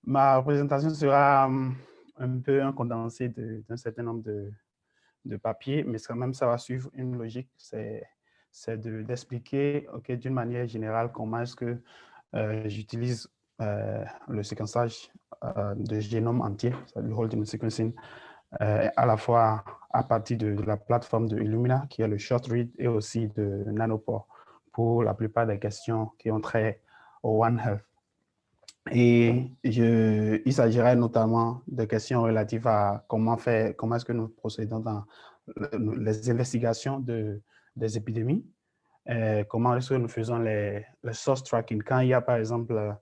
Ma présentation sera un peu un condensé d'un certain nombre de papiers, mais quand même, ça va suivre une logique. C'est d'expliquer d'une manière générale comment est-ce que j'utilise le séquençage de génome entier, le whole genome sequencing, à la fois à partir de la plateforme de Illumina, qui est le short read, et aussi de Nanopore, pour la plupart des questions qui ont trait au One Health. Et il s'agirait notamment de questions relatives à comment est-ce que nous procédons dans les investigations des épidémies, comment est-ce que nous faisons le source tracking. Quand il y a, par exemple,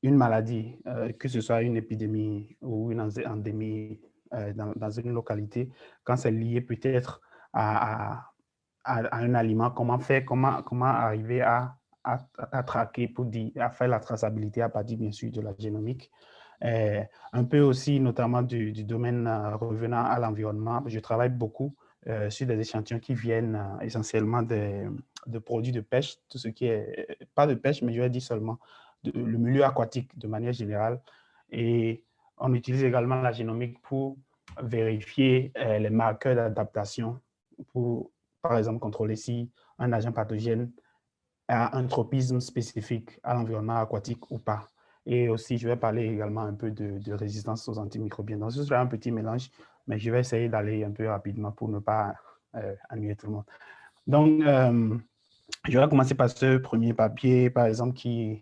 une maladie, que ce soit une épidémie ou une endémie dans une localité, quand c'est lié peut-être à un aliment, comment arriver à traquer à faire la traçabilité à partir, bien sûr, de la génomique. Un peu aussi, notamment du domaine revenant à l'environnement. Je travaille beaucoup sur des échantillons qui viennent essentiellement de produits de pêche, tout ce qui est, pas de pêche, mais je vais dire seulement le milieu aquatique de manière générale. Et on utilise également la génomique pour vérifier les marqueurs d'adaptation pour, par exemple, contrôler si un agent pathogène a un tropisme spécifique à l'environnement aquatique ou pas. Et aussi, je vais parler également un peu de résistance aux antimicrobiens. Donc, ce sera un petit mélange, mais je vais essayer d'aller un peu rapidement pour ne pas ennuyer tout le monde. Donc, je vais commencer par ce premier papier, par exemple, que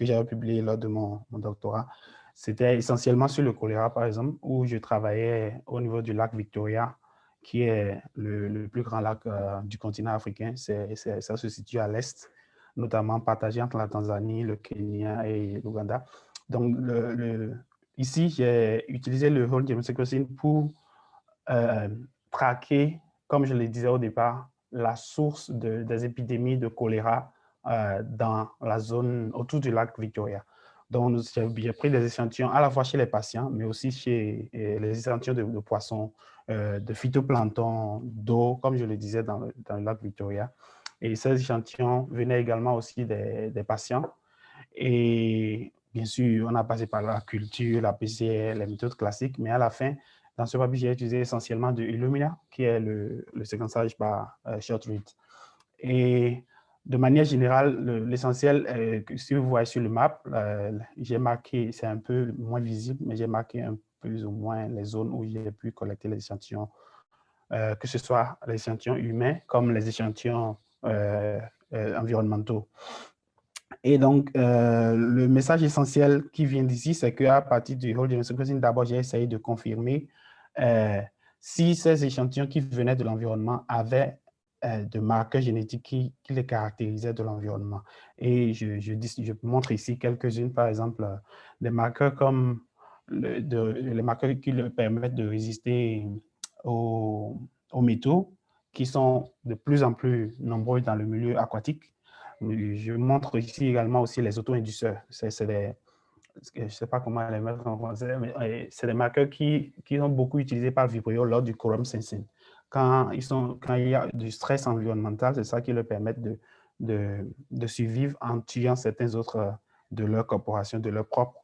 j'avais publié lors de mon doctorat. C'était essentiellement sur le choléra, par exemple, où je travaillais au niveau du lac Victoria, qui est le plus grand lac du continent africain. Ça se situe à l'est, notamment partagé entre la Tanzanie, le Kenya et l'Ouganda. Donc, ici, j'ai utilisé le whole genome sequencing pour traquer, comme je le disais au départ, la source des épidémies de choléra dans la zone autour du lac Victoria. Donc, j'ai pris des échantillons à la fois chez les patients, mais aussi chez les échantillons de poissons, de phytoplancton, d'eau, comme je le disais dans le lac Victoria. Et ces échantillons venaient également aussi des patients. Et bien sûr, on a passé par la culture, la PCR, les méthodes classiques, mais à la fin, dans ce papier, j'ai utilisé essentiellement de Illumina, qui est le séquençage par short read. Et de manière générale, l'essentiel, si vous voyez sur le map, j'ai marqué, c'est un peu moins visible, mais j'ai marqué plus ou moins les zones où j'ai pu collecter les échantillons, que ce soit les échantillons humains comme les échantillons environnementaux. Et donc, le message essentiel qui vient d'ici, c'est qu'à partir du whole genome sequencing, d'abord, j'ai essayé de confirmer si ces échantillons qui venaient de l'environnement avaient de marqueurs génétiques qui les caractérisaient de l'environnement. Et je montre ici quelques-unes, par exemple, des marqueurs comme les marqueurs qui leur permettent de résister aux métaux, qui sont de plus en plus nombreux dans le milieu aquatique. Je montre ici également aussi les auto-inducteurs. Je ne sais pas comment les mettre en français, mais c'est des marqueurs qui sont beaucoup utilisés par Vibrio lors du quorum sensing. Quand il y a du stress environnemental, c'est ça qui leur permet de survivre en tuant certains autres de leur corporation, de leur propre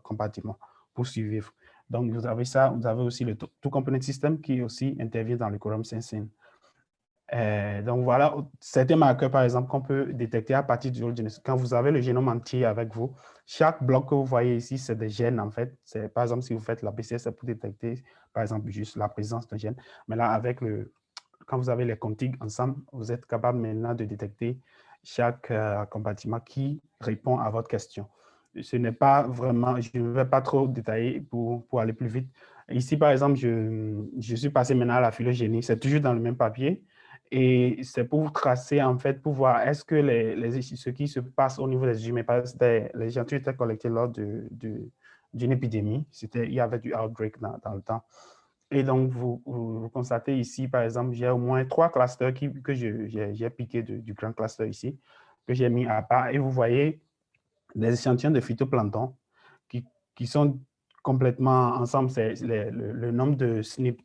compartiment pour survivre. Donc, vous avez ça. Vous avez aussi le Two Component System qui aussi intervient dans le quorum sensing. Donc voilà, certains marqueurs, par exemple, qu'on peut détecter à partir du whole genome. Quand vous avez le génome entier avec vous, chaque bloc que vous voyez ici, c'est des gènes, en fait. Par exemple, si vous faites la PCR, c'est pour détecter, par exemple, juste la présence d'un gène. Mais là, quand vous avez les contigs ensemble, vous êtes capable maintenant de détecter chaque compartiment qui répond à votre question. Ce n'est pas vraiment, je ne vais pas trop détailler pour aller plus vite. Ici, par exemple, je suis passé maintenant à la phylogénie. C'est toujours dans le même papier. Et c'est pour tracer, en fait, pour voir est-ce que ce qui se passe au niveau des humains, parce que les échantillons étaient collectés lors d'une épidémie. Il y avait du outbreak dans le temps. Et donc, vous constatez ici, par exemple, j'ai au moins 3 clusters que j'ai piqué du grand cluster ici, que j'ai mis à part. Et vous voyez des échantillons de phytoplancton qui sont complètement ensemble. C'est le nombre de SNP,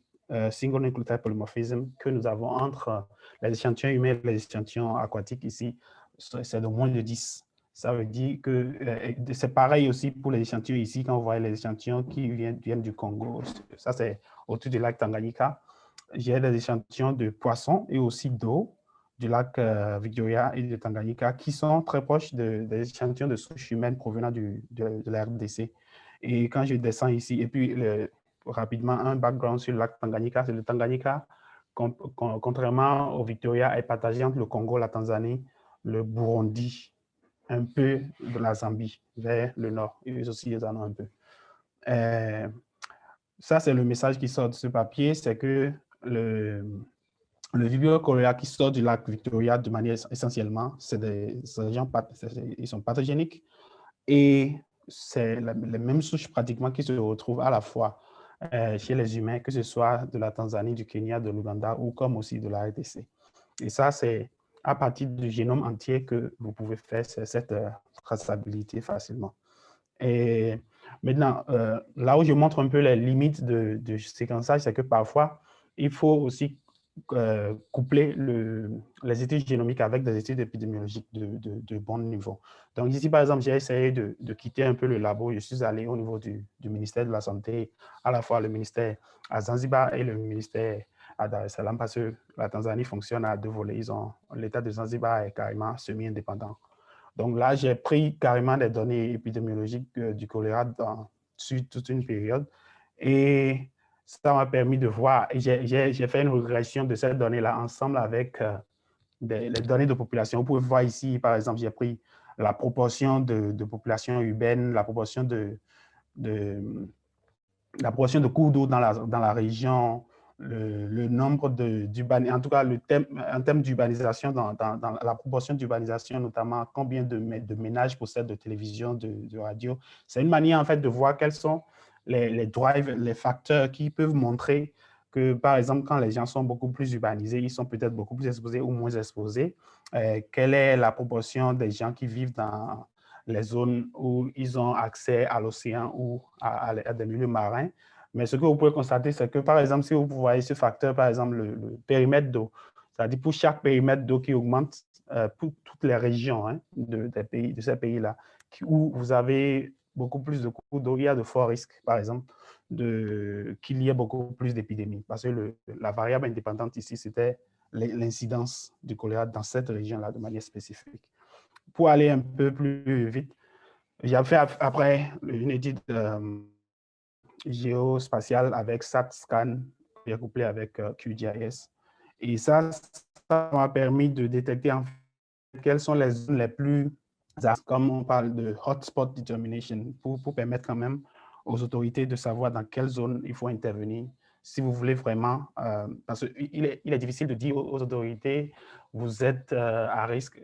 single nucleotide polymorphism, que nous avons entre les échantillons humains et les échantillons aquatiques ici, c'est de moins de 10. Ça veut dire que c'est pareil aussi pour les échantillons ici, quand vous voyez les échantillons qui viennent du Congo. Ça, c'est autour du lac Tanganyika. J'ai des échantillons de poissons et aussi d'eau du lac Victoria et de Tanganyika qui sont très proches des échantillons de souches humaines provenant de la RDC. Et quand je descends ici, et puis rapidement, un background sur le lac Tanganyika, c'est le Tanganyika, contrairement au Victoria, est partagé entre le Congo, la Tanzanie, le Burundi, un peu de la Zambie, vers le nord. Ils aussi, ils en ont un peu. Ça, c'est le message qui sort de ce papier, c'est que le Vibrio cholera qui sort du lac Victoria de manière essentiellement, c'est des agents, ils sont pathogéniques et c'est les mêmes souches pratiquement qui se retrouvent à la fois chez les humains, que ce soit de la Tanzanie, du Kenya, de l'Ouganda ou comme aussi de la RDC. Et ça, c'est à partir du génome entier que vous pouvez faire cette traçabilité facilement. Et maintenant, là où je montre un peu les limites du séquençage, c'est que parfois, il faut aussi coupler les études génomiques avec des études épidémiologiques de bon niveau. Donc ici, par exemple, j'ai essayé de quitter un peu le labo. Je suis allé au niveau du ministère de la Santé, à la fois le ministère à Zanzibar et le ministère à Dar es Salaam, parce que la Tanzanie fonctionne à deux volets. L'État de Zanzibar est carrément semi-indépendant. Donc là, j'ai pris carrément des données épidémiologiques du choléra sur toute une période. Et ça m'a permis de voir, j'ai fait une régression de ces données-là ensemble avec les données de population. Vous pouvez voir ici, par exemple, j'ai pris la proportion de population urbaine, la proportion de cours d'eau dans la région, le nombre en tout cas, en termes d'urbanisation, dans la proportion d'urbanisation, notamment combien de ménages possèdent de télévision, de radio. C'est une manière, en fait, de voir quels sont les drives, les facteurs qui peuvent montrer que, par exemple, quand les gens sont beaucoup plus urbanisés, ils sont peut-être beaucoup plus exposés ou moins exposés. Quelle est la proportion des gens qui vivent dans les zones où ils ont accès à l'océan ou à des milieux marins. Mais ce que vous pouvez constater, c'est que, par exemple, si vous voyez ce facteur, par exemple, le périmètre d'eau, c'est-à-dire pour chaque périmètre d'eau qui augmente pour toutes les régions de ces pays-là, où vous avez beaucoup plus de cours d'eau, il y a de forts risques, par exemple, qu'il y ait beaucoup plus d'épidémies. Parce que la variable indépendante ici, c'était l'incidence du choléra dans cette région-là de manière spécifique. Pour aller un peu plus vite, j'ai fait après une étude géospatiale avec SAT-SCAN, couplé avec QGIS. Et ça m'a permis de détecter en fait quelles sont les zones les plus, comme on parle de hotspot determination, pour permettre quand même aux autorités de savoir dans quelle zone il faut intervenir. Si vous voulez vraiment, parce qu'il est difficile de dire aux autorités, vous êtes à risque,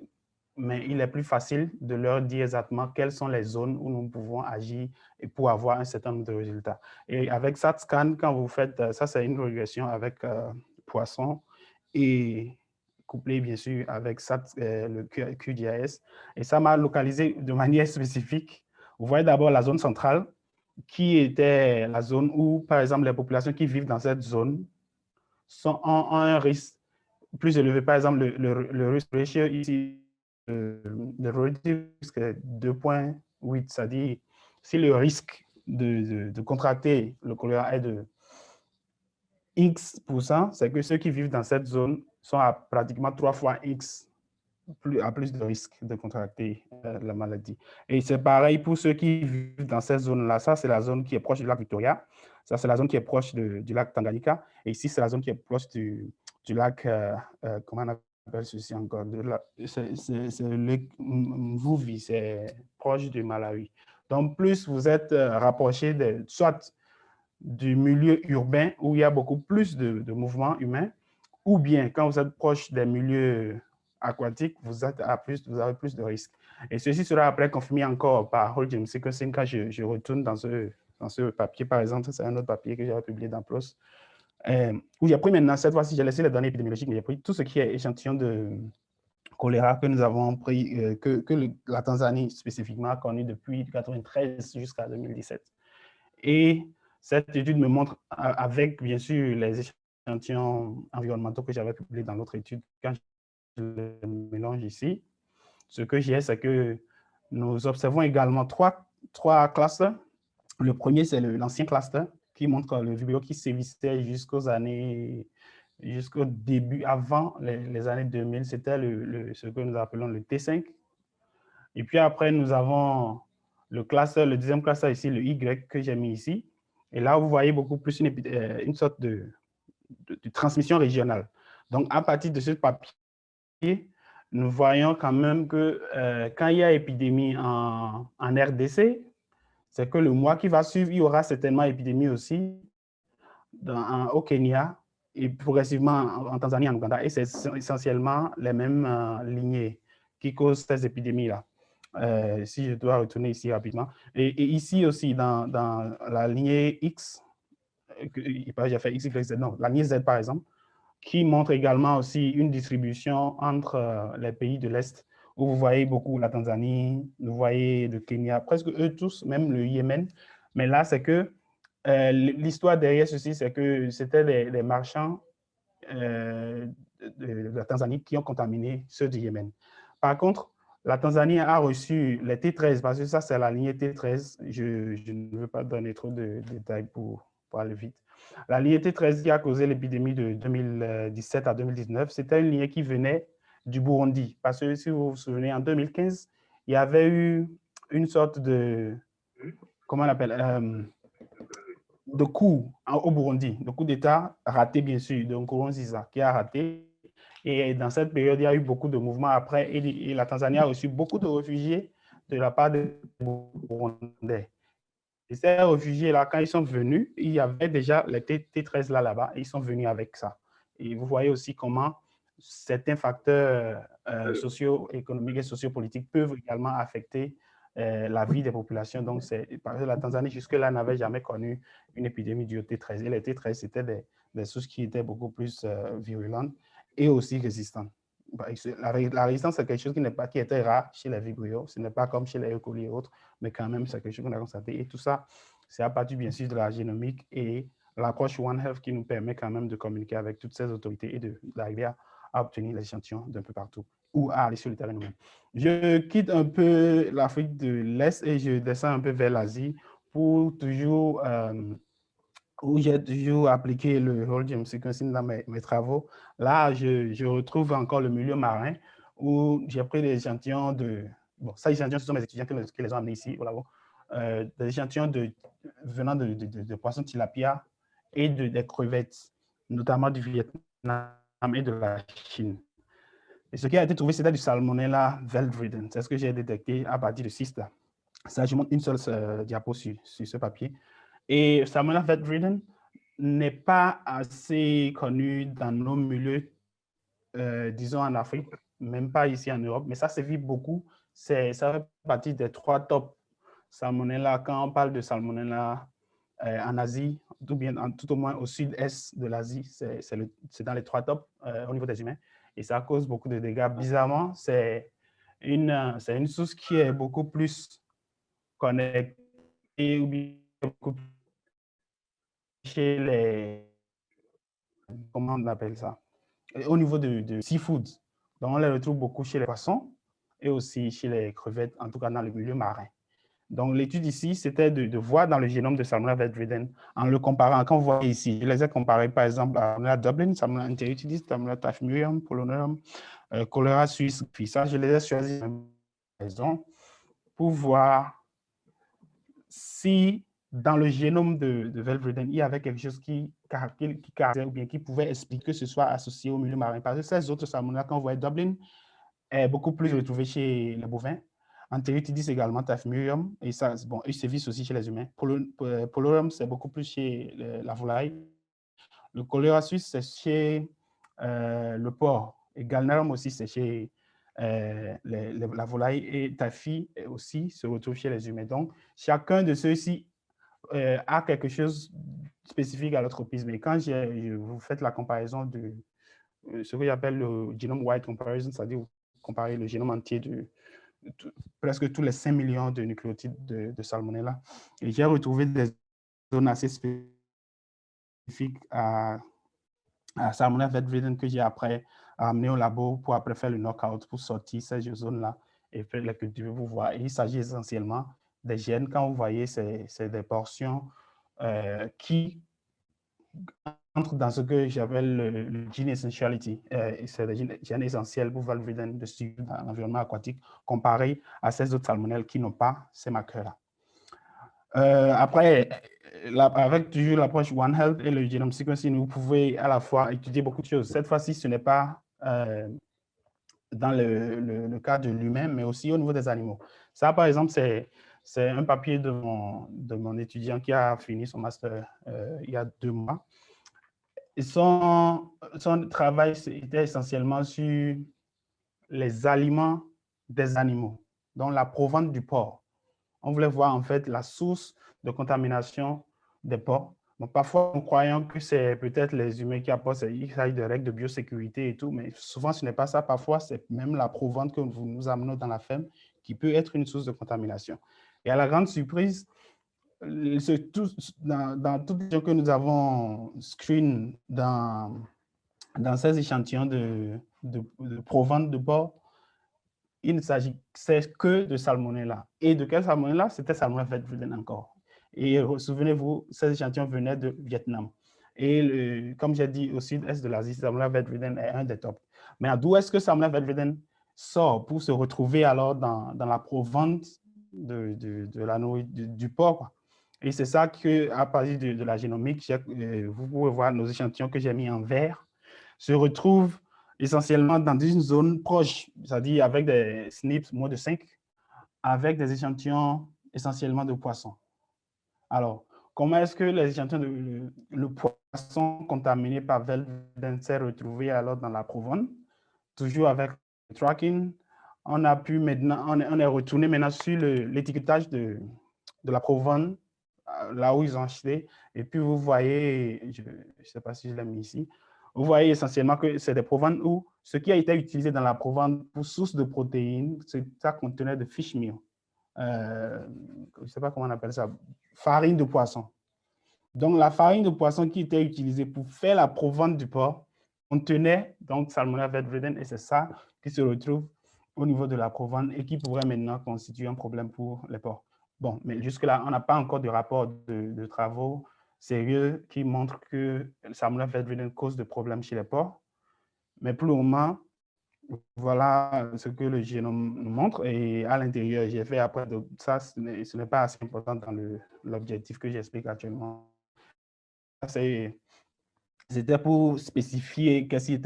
mais il est plus facile de leur dire exactement quelles sont les zones où nous pouvons agir et pour avoir un certain nombre de résultats. Et avec SAT-SCAN, quand vous faites, ça c'est une régression avec Poisson et couplé bien sûr avec le QGIS. Et ça m'a localisé de manière spécifique. Vous voyez d'abord la zone centrale, qui était la zone où, par exemple, les populations qui vivent dans cette zone ont un risque plus élevé. Par exemple, le risk ratio ici, le relative risque est 2,8, c'est-à-dire si le risque de contracter le choléra est de X%, c'est que ceux qui vivent dans cette zone sont à pratiquement 3 fois X, à plus de risque de contracter la maladie. Et c'est pareil pour ceux qui vivent dans cette zone-là. Ça, c'est la zone qui est proche du lac Victoria. Ça, c'est la zone qui est proche du lac Tanganyika. Et ici, c'est la zone qui est proche du lac, comment on appelle ceci encore? C'est le Mvuvi, c'est proche du Malawi. Donc, plus vous êtes rapproché soit du milieu urbain où il y a beaucoup plus de mouvements humains, ou bien quand vous êtes proche des milieux aquatiques, vous avez plus de risques. Et ceci sera après confirmé encore par whole genome sequencing quand je retourne dans ce papier, par exemple. C'est un autre papier que j'avais publié dans PLOS, où j'ai pris maintenant, cette fois-ci, j'ai laissé les données épidémiologiques, mais j'ai pris tout ce qui est échantillon de choléra que nous avons pris, la Tanzanie spécifiquement a connu depuis 1993 jusqu'à 2017. Et cette étude me montre, avec bien sûr les échantillons environnementaux que j'avais publiés dans l'autre étude, quand je les mélange ici, ce que j'ai, c'est que Nous observons également trois clusters. Le premier, c'est l'ancien cluster qui montre le Vibrio qui sévissait jusqu'au début, avant les années 2000. C'était ce que nous appelons le T5. Et puis après, nous avons le deuxième cluster ici, le Y que j'ai mis ici. Et là, vous voyez beaucoup plus une sorte de transmission régionale. Donc, à partir de ce papier, nous voyons quand même que quand il y a épidémie en RDC, c'est que le mois qui va suivre, il y aura certainement épidémie aussi au Kenya et progressivement en Tanzanie, en Ouganda. Et c'est essentiellement les mêmes lignées qui causent ces épidémies-là. Si je dois retourner ici rapidement. Et ici aussi, dans la lignée X, j'ai fait X, Y, Z, non, la lignée Z par exemple, qui montre également aussi une distribution entre les pays de l'Est, où vous voyez beaucoup la Tanzanie, vous voyez le Kenya, presque eux tous, même le Yémen. Mais là, c'est que l'histoire derrière ceci, c'est que c'était des marchands de la Tanzanie qui ont contaminé ceux du Yémen. Par contre, la Tanzanie a reçu les T13, parce que ça, c'est la lignée T13. Je ne veux pas donner trop de détails pour aller vite. La lignée T13 qui a causé l'épidémie de 2017 à 2019, c'était une lignée qui venait du Burundi. Parce que si vous vous souvenez, en 2015, il y avait eu une sorte de, comment on appelle, de coup au Burundi, de coup d'État raté, bien sûr, de Nkurunziza, qui a raté. Et dans cette période, il y a eu beaucoup de mouvements après, et la Tanzanie a reçu beaucoup de réfugiés de la part des Burundais. Et ces réfugiés-là, quand ils sont venus, il y avait déjà les T13 là-bas, et ils sont venus avec ça. Et vous voyez aussi comment certains facteurs socio-économiques et sociopolitiques peuvent également affecter la vie des populations. Donc, parce que la Tanzanie, jusque-là, n'avait jamais connu une épidémie du T13. Et les T13, c'était des souches qui étaient beaucoup plus virulentes et aussi résistantes. La résistance, c'est quelque chose qui était rare chez les Vibrio. Ce n'est pas comme chez les E. coli et autres, mais quand même, c'est quelque chose qu'on a constaté. Et tout ça, c'est à partir, bien sûr, de la génomique et l'approche One Health qui nous permet quand même de communiquer avec toutes ces autorités et d'arriver à obtenir l'échantillon d'un peu partout ou à aller sur le terrain nous-mêmes. Je quitte un peu l'Afrique de l'Est et je descends un peu vers l'Asie pour toujours où j'ai toujours appliqué le whole genome sequencing dans mes travaux. Là, je retrouve encore le milieu marin où j'ai pris des échantillons de... Bon, ça, échantillons, ce sont mes étudiants qui les ont amenés ici au labo. Des échantillons venant de poissons tilapia et des crevettes, notamment du Vietnam et de la Chine. Et ce qui a été trouvé, c'était du Salmonella veldriden. C'est ce que j'ai détecté à partir de 6 là. Ça, je montre une seule diapo sur ce papier. Et Salmonella veldriden n'est pas assez connu dans nos milieux, disons en Afrique, même pas ici en Europe, mais ça se vit beaucoup. Ça fait partie des 3 top Salmonella. Quand on parle de Salmonella en Asie, tout au moins au sud-est de l'Asie, c'est dans les 3 tops au niveau des humains. Et ça cause beaucoup de dégâts. Bizarrement, c'est une source qui est beaucoup plus connectée ou bien beaucoup plus chez les... Comment on appelle ça? Au niveau de seafood. Donc, on les retrouve beaucoup chez les poissons et aussi chez les crevettes, en tout cas dans le milieu marin. Donc, l'étude ici, c'était de voir dans le génome de Salmonella veldriden, en le comparant. Quand vous voyez ici, je les ai comparés, par exemple, à Salmonella Dublin, Salmonella enteritidis, Salmonella typhimurium, Polonium, choléra suisse. Puis ça, je les ai choisis pour voir si dans le génome de veldriden, il y avait quelque chose qui caractérisait ou bien qui pouvait expliquer que ce soit associé au milieu marin. Parce que ces autres salmonella, quand vous voyez Dublin, est beaucoup plus retrouvé chez les bovins. Enteritidis également, Typhimurium, et ça, bon, ils se vivent aussi chez les humains. Polonium, c'est beaucoup plus chez la volaille. Le choléra suisse, c'est chez le porc. Et Gallnerum aussi, c'est chez la volaille. Et Typhi aussi se retrouve chez les humains. Donc, chacun de ceux-ci a quelque chose spécifique à l'anthropisme. Et quand vous faites la comparaison de ce que j'appelle le genome wide comparison, c'est-à-dire vous comparez le génome entier de presque tous les 5 millions de nucléotides de Salmonella, et j'ai retrouvé des zones assez spécifiques à Salmonella veldriden que j'ai après amené au labo pour après faire le knockout pour sortir ces zones-là et puis les cultiver pour voir. Et il s'agit essentiellement des gènes. Quand vous voyez, c'est des portions qui entrent dans ce que j'appelle le gene essentiality. C'est des gènes essentiels pour valvulidine de suivre dans l'environnement aquatique comparé à ces autres salmonelles qui n'ont pas ces marqueurs-là. Après, avec toujours l'approche One Health et le genome sequencing, vous pouvez à la fois étudier beaucoup de choses. Cette fois-ci, ce n'est pas dans le cas de l'humain, mais aussi au niveau des animaux. Ça, par exemple, c'est un papier de mon étudiant qui a fini son master il y a 2 mois. Et son travail était essentiellement sur les aliments des animaux, donc la provenance du porc. On voulait voir en fait la source de contamination des porcs. Donc, parfois, nous croyons que c'est peut-être les humains qui apportent, il s'agit de règles de biosécurité et tout, mais souvent ce n'est pas ça. Parfois, c'est même la provenance que nous amenons dans la ferme qui peut être une source de contamination. Et à la grande surprise, dans toutes les gens que nous avons screen dans ces échantillons de provenance de porc, il ne s'agissait que de salmonella. Et de quelle salmonella? C'était salmonella Veth-Vreden encore. Et souvenez-vous, ces échantillons venaient de Vietnam. Et comme j'ai dit, au sud-est de l'Asie, salmonella Veth-Vreden est un des tops. Mais d'où est-ce que salmonella Veth-Vreden sort pour se retrouver alors dans la provenance de la nourriture du porc, quoi. Et c'est ça qu'à partir de la génomique, vous pouvez voir nos échantillons que j'ai mis en vert se retrouvent essentiellement dans une zone proche, c'est-à-dire avec des SNPs moins de 5, avec des échantillons essentiellement de poissons. Alors, comment est-ce que les échantillons le poisson contaminé par Veth-Vreden s'est retrouvé alors dans la provenance? Toujours avec le tracking, on a pu maintenant, on est retourné maintenant sur l'étiquetage de la provenance, là où ils ont acheté. Et puis vous voyez, je ne sais pas si je l'ai mis ici, vous voyez essentiellement que c'est des provances où ce qui a été utilisé dans la provence pour source de protéines, ça contenait de fish meal. Je ne sais pas comment on appelle ça, farine de poisson. Donc, la farine de poisson qui était utilisée pour faire la provence du porc contenait donc Salmonella Veth-Vreden, et c'est ça qui se retrouve au niveau de la provence et qui pourrait maintenant constituer un problème pour les porcs. Bon, mais jusque-là, on n'a pas encore de rapport de travaux sérieux qui montrent que Salmonella Veth-Vreden cause de problèmes chez les porcs. Mais pour le moment, voilà ce que le génome nous montre. Et à l'intérieur, j'ai fait après, donc ça, ce n'est pas assez important dans l'objectif que j'explique actuellement. C'était pour spécifier qu'est-ce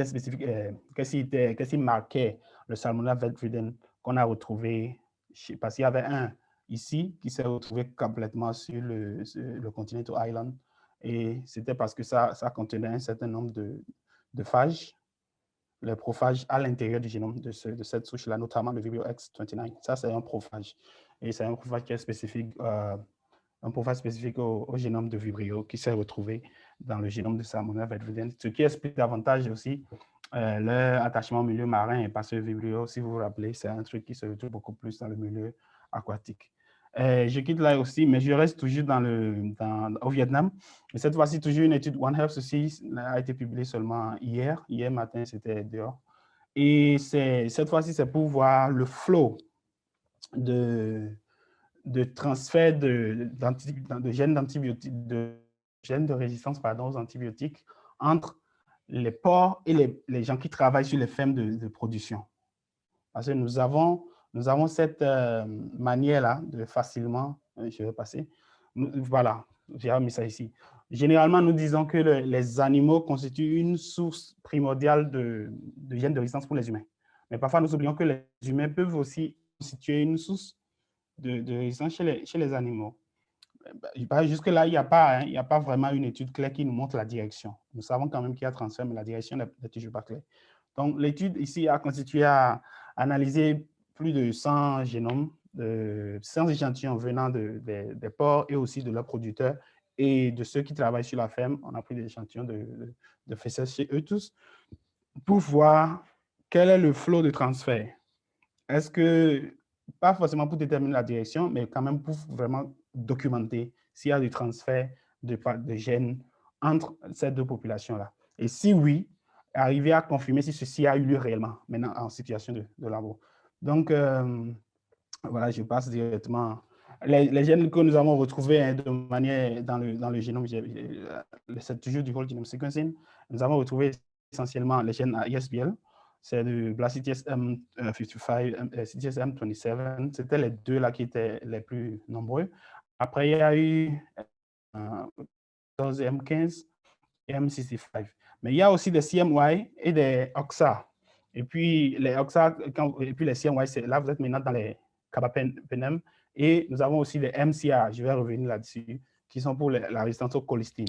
qui marquait le Salmonella Veth-Vreden qu'on a retrouvé, parce qu'il y avait un ici qui s'est retrouvé complètement sur le Continental Island, et c'était parce que ça contenait un certain nombre de phages, les prophages à l'intérieur du génome de cette souche-là, notamment le Vibrio X29. Ça, c'est un prophage, et c'est un prophage qui est spécifique un prophage spécifique au génome de Vibrio qui s'est retrouvé dans le génome de Salmonella Veth-Vreden, ce qui explique davantage aussi leur attachement au milieu marin, et parce que Vibrio, si vous vous rappelez, c'est un truc qui se retrouve beaucoup plus dans le milieu aquatique. Je quitte là aussi, mais je reste toujours au Vietnam. Et cette fois-ci, toujours une étude One Health aussi a été publiée seulement hier. Hier matin, c'était dehors. Et cette fois-ci, c'est pour voir le flow de transfert de gènes de résistance aux antibiotiques entre les porcs et les gens qui travaillent sur les fermes de production. Parce que nous avons cette manière-là de facilement, je vais passer, voilà, j'ai mis ça ici. Généralement, nous disons que les animaux constituent une source primordiale de gènes de résistance pour les humains. Mais parfois, nous oublions que les humains peuvent aussi constituer une source de résistance chez les animaux. Jusque-là, il n'y a pas vraiment une étude claire qui nous montre la direction. Nous savons quand même qu'il y a transfert, mais la direction n'est toujours pas claire. Donc, l'étude ici a constitué à analyser plus de 100 génomes, 100 échantillons venant des porcs et aussi de leurs producteurs et de ceux qui travaillent sur la ferme. On a pris des échantillons de fesses chez eux tous pour voir quel est le flot de transfert. Est-ce que, pas forcément pour déterminer la direction, mais quand même pour vraiment documenter s'il y a du transfert de gènes entre ces deux populations-là. Et si oui, arriver à confirmer si ceci a eu lieu réellement, maintenant en situation de labo. Donc, voilà, je passe directement. Les gènes que nous avons retrouvés hein, de manière dans le génome, c'est toujours du whole genome sequencing. Nous avons retrouvé essentiellement les gènes à ISBL, c'est du Blastitis M55, CTS M27. C'était les deux là qui étaient les plus nombreux. Après, il y a eu 14 M15 et M65. Mais il y a aussi des CMY et des OXA. Et puis les OXA, et puis les CMY, là vous êtes maintenant dans les carbapenem. Et nous avons aussi les MCA, je vais revenir là-dessus, qui sont pour la résistance aux cholestine.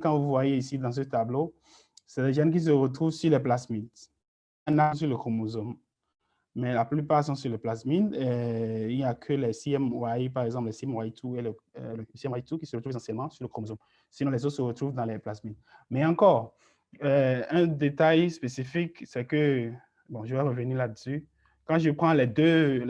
Quand vous voyez ici dans ce tableau, c'est des gènes qui se retrouvent sur les plasmides, sur le chromosome. Mais la plupart sont sur le plasmide. Il n'y a que les CMY, par exemple, les CMY2 et le CMY2 qui se retrouvent essentiellement sur le chromosome. Sinon, les autres se retrouvent dans les plasmides. Mais encore, un détail spécifique, c'est que, bon, je vais revenir là-dessus. Quand je prends les deux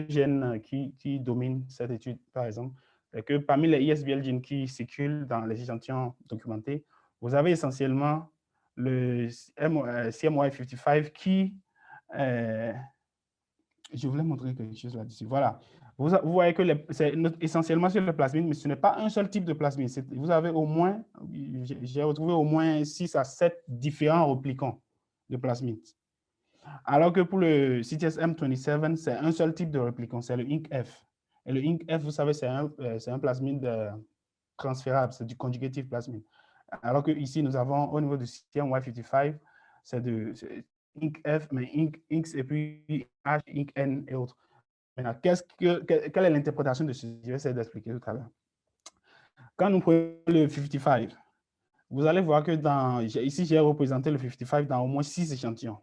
gènes qui dominent cette étude, par exemple, c'est que parmi les ISBL gènes qui circulent dans les échantillons documentés, vous avez essentiellement le CMY55 qui je voulais montrer quelque chose là-dessus. Voilà. Vous voyez que c'est essentiellement sur le plasmide, mais ce n'est pas un seul type de plasmide. Vous avez au moins, j'ai retrouvé au moins 6 à 7 différents replicants de plasmide. Alors que pour le CTS M27, c'est un seul type de replicant, c'est le INC-F. Et le INC-F, vous savez, c'est un plasmide transférable, c'est du conjugative plasmide. Alors que ici, nous avons au niveau du CMY55, c'est de INC-F, mais INC et puis H, INC-N et autres. Maintenant, quelle est l'interprétation de ceci? Je vais essayer d'expliquer tout à l'heure. Quand nous prenons le 55, vous allez voir que ici, j'ai représenté le 55 dans au moins 6 échantillons.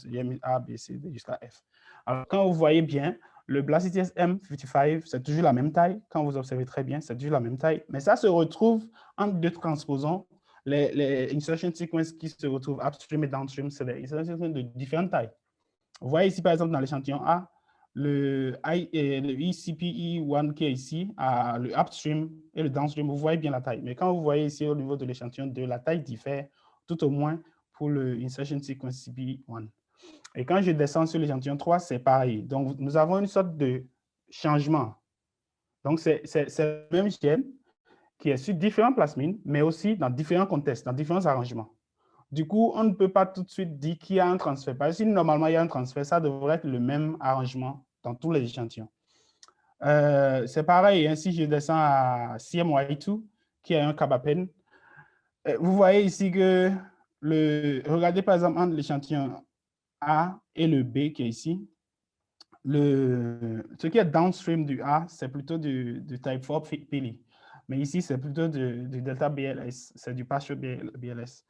J'ai mis A, B, C, D jusqu'à F. Alors, quand vous voyez bien, le Blastitis M55, c'est toujours la même taille. Quand vous observez très bien, c'est toujours la même taille. Mais ça se retrouve entre deux transposons. Les insertion sequences qui se retrouvent upstream et downstream, c'est des insertion sequences de différentes tailles. Vous voyez ici, par exemple, dans l'échantillon A, le ECPE1 qui est ici, a le upstream et le downstream, vous voyez bien la taille. Mais quand vous voyez ici au niveau de l'échantillon 2, la taille diffère tout au moins pour le insertion sequence CPE1. Et quand je descends sur l'échantillon 3, c'est pareil. Donc, nous avons une sorte de changement. Donc, c'est le même gène qui est sur différents plasmides, mais aussi dans différents contextes, dans différents arrangements. Du coup, on ne peut pas tout de suite dire qu'il y a un transfert. Parce que si normalement il y a un transfert, ça devrait être le même arrangement dans tous les échantillons. C'est pareil, hein, si je descends à CMY2, qui est un carbapen, vous voyez ici que regardez par exemple entre l'échantillon A et le B qui est ici, ce qui est downstream du A, c'est plutôt du type 4 Pili. Mais ici, c'est plutôt du delta BLS, c'est du partial BLS.